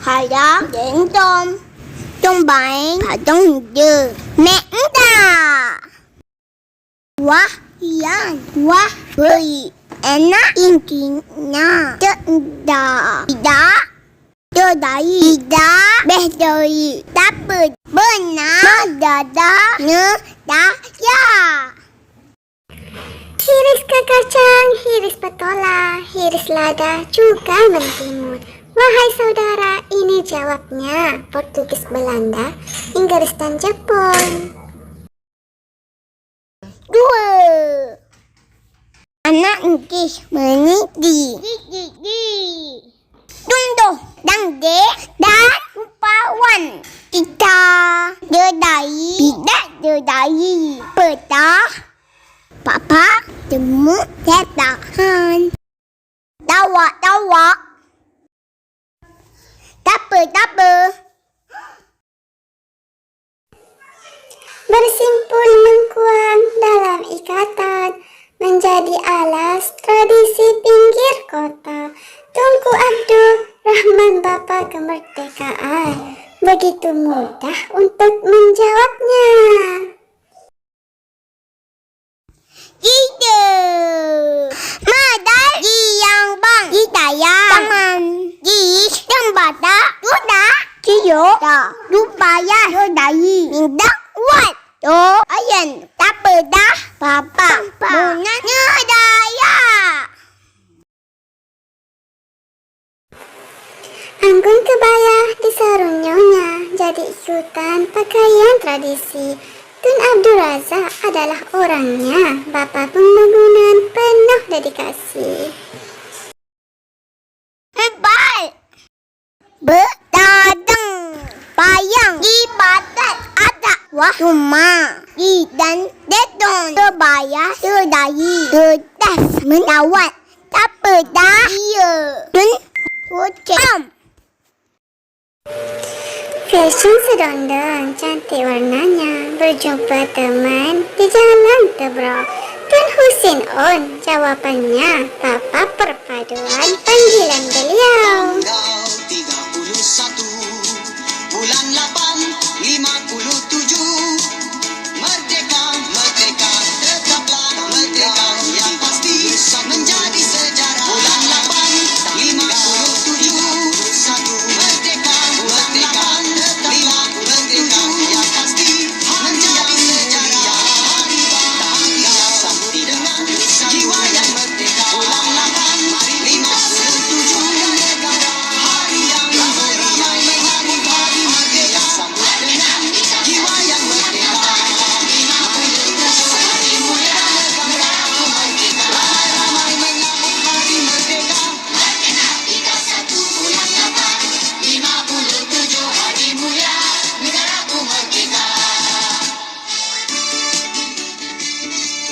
Hãy đến trong bài Pantun Teka Merdeka. Wah, yan, wah, beli, enak, intinya, tidak, betul, tapi benar, ya. Hiris ke kacang, hiris petola, hiris lada juga mentimur. Wahai saudara, ini jawabnya Portugis, Belanda, Inggris dan Jepun. 2. Anak Inggris meniti tunduh dangge dan rupawan. Kita tidak berdaya peta papa temu ketahan tawa tak apa Bersimpul mengkuam dalam ikatan, menjadi alas tradisi pinggir kota. Tunku Abdul Rahman Bapa Kemerdekaan, begitu mudah untuk menjawabnya. 3. Medali yang bang hidayah tangan di jembatan sudah cium tak rupaya sodai mindak kuat ayan tak pedah papa munanya daya. Anggun kebaya disarung nyonya jadi ikutan pakaian tradisi. Tun Abdul Razak adalah orangnya, Bapak pembangunan penuh dedikasi. 4. Bertadang payang ibadat ada wah cuma di dan deton kebaya sedai kertas menawat tak pedah ia dan ucap. Fashion sedondong, cantik warnanya, berjumpa teman di jalan Tebrok. Tun Husin On, jawabannya Bapak perpaduan panggilan beliau. Tanggal 31 bulan 8